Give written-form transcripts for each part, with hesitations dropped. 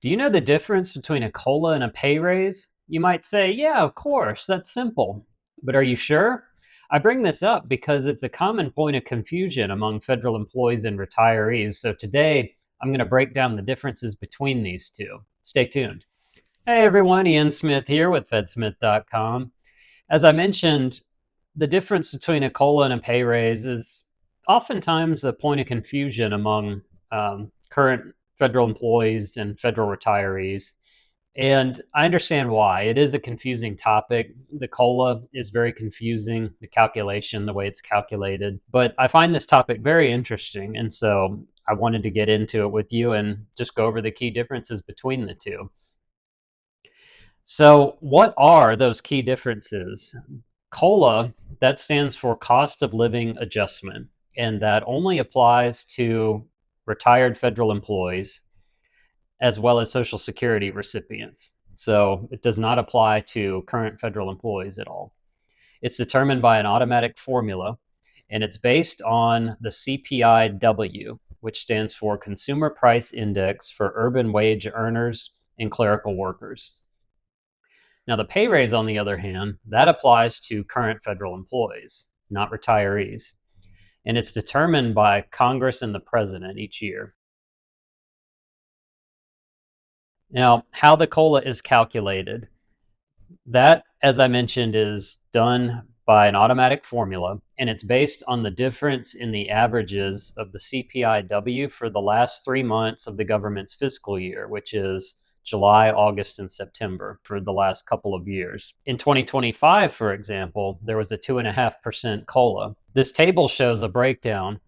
Do you know the difference between a COLA and a pay raise? You might say, yeah, of course, that's simple. But are you sure? I bring this up because it's a common point of confusion among federal employees and retirees. So today, I'm going to break down the differences between these two. Stay tuned. Hey everyone, Ian Smith here with fedsmith.com. As I mentioned, the difference between a COLA and a pay raise is oftentimes a point of confusion among current federal employees and federal retirees. And I understand why. It is a confusing topic. The COLA is very confusing, the calculation, the way it's calculated. But I find this topic very interesting. And so I wanted to get into it with you and just go over the key differences between the two. So, what are those key differences? COLA, that stands for Cost of Living Adjustment, and that only applies to retired federal employees as well as Social Security recipients. So it does not apply to current federal employees at all. It's determined by an automatic formula, and it's based on the CPI-W, which stands for Consumer Price Index for urban wage earners and clerical workers. Now, the pay raise, on the other hand, that applies to current federal employees, not retirees. And it's determined by Congress and the president each year. Now, how the COLA is calculated, that, as I mentioned, is done by an automatic formula, and it's based on the difference in the averages of the CPI-W for the last 3 months of the government's fiscal year, which is July, August, and September for the last couple of years. In 2025, for example, there was a 2.5% COLA. This table shows a breakdown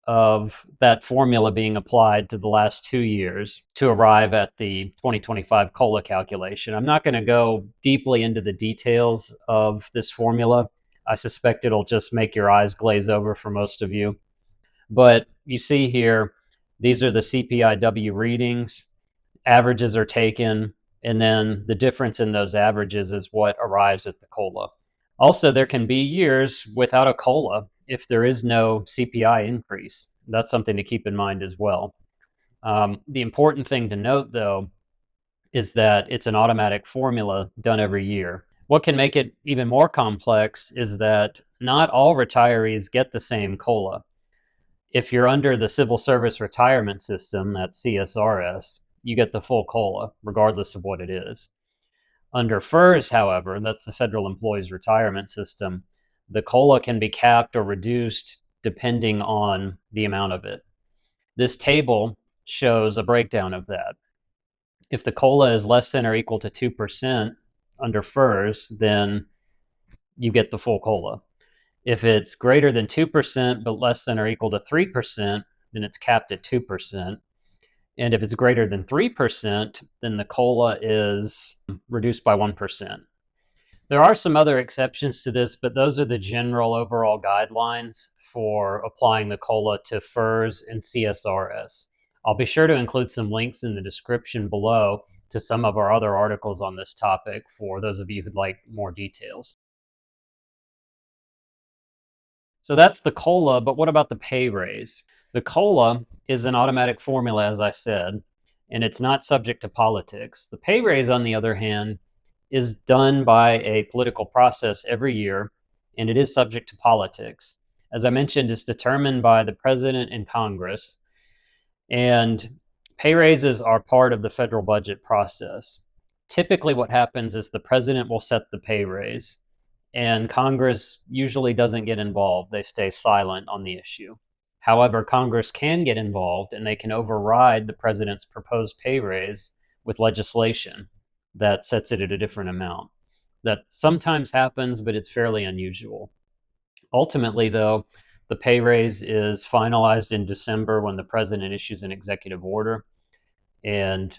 of that formula being applied to the last 2 years to arrive at the 2025 COLA calculation. I'm not going to go deeply into the details of this formula. I suspect it'll just make your eyes glaze over for most of you. But you see here, these are the CPI-W readings. Averages are taken, and then the difference in those averages is what arrives at the COLA. Also, there can be years without a COLA if there is no CPI increase. That's something to keep in mind as well. The important thing to note, though, is that it's an automatic formula done every year. What can make it even more complex is that not all retirees get the same COLA. If you're under the Civil Service Retirement System, that's CSRS, you get the full COLA, regardless of what it is. Under FERS, however, that's the Federal Employees Retirement System, the COLA can be capped or reduced depending on the amount of it. This table shows a breakdown of that. If the COLA is less than or equal to 2% under FERS, then you get the full COLA. If it's greater than 2% but less than or equal to 3%, then it's capped at 2%. And if it's greater than 3%, then the COLA is reduced by 1%. There are some other exceptions to this, but those are the general overall guidelines for applying the COLA to FERS and CSRS. I'll be sure to include some links in the description below to some of our other articles on this topic for those of you who'd like more details. So that's the COLA, but what about the pay raise? The COLA is an automatic formula, as I said, and it's not subject to politics. The pay raise, on the other hand, is done by a political process every year, and it is subject to politics. As I mentioned, it's determined by the president and Congress, and pay raises are part of the federal budget process. Typically, what happens is the president will set the pay raise, and Congress usually doesn't get involved. They stay silent on the issue. However, Congress can get involved and they can override the president's proposed pay raise with legislation that sets it at a different amount. That sometimes happens, but it's fairly unusual. Ultimately, though, the pay raise is finalized in December when the president issues an executive order. And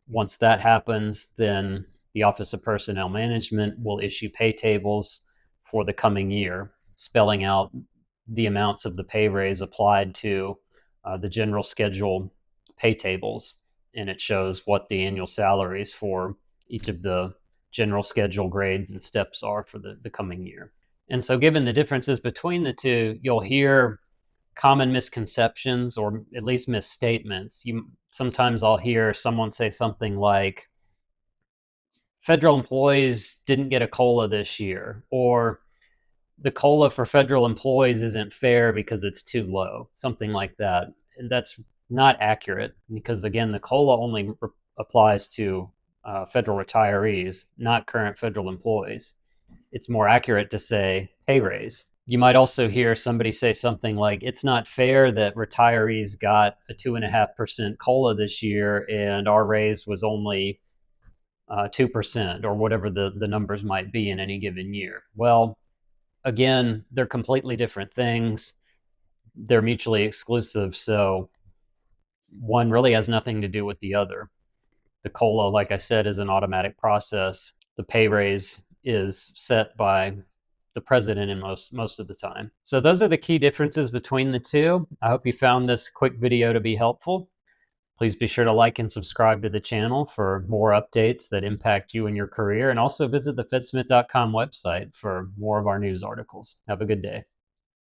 once that happens, then the Office of Personnel Management will issue pay tables for the coming year, spelling out the amounts of the pay raise applied to the general schedule pay tables. And it shows what the annual salaries for each of the general schedule grades and steps are for the coming year. And so, given the differences between the two, you'll hear common misconceptions or at least misstatements. Sometimes I'll hear someone say something like, federal employees didn't get a COLA this year, or the COLA for federal employees isn't fair because it's too low, something like that. And that's not accurate because, again, the COLA only applies to federal retirees, not current federal employees. It's more accurate to say pay raise. You might also hear somebody say something like, it's not fair that retirees got a 2.5% COLA this year and our raise was only 2% or whatever the numbers might be in any given year. Well, again, they're completely different things. They're mutually exclusive, so one really has nothing to do with the other. The COLA, like I said, is an automatic process. The pay raise is set by the president in most of the time. So those are the key differences between the two. I hope you found this quick video to be helpful. Please be sure to like and subscribe to the channel for more updates that impact you and your career, and also visit the fedsmith.com website for more of our news articles. Have a good day.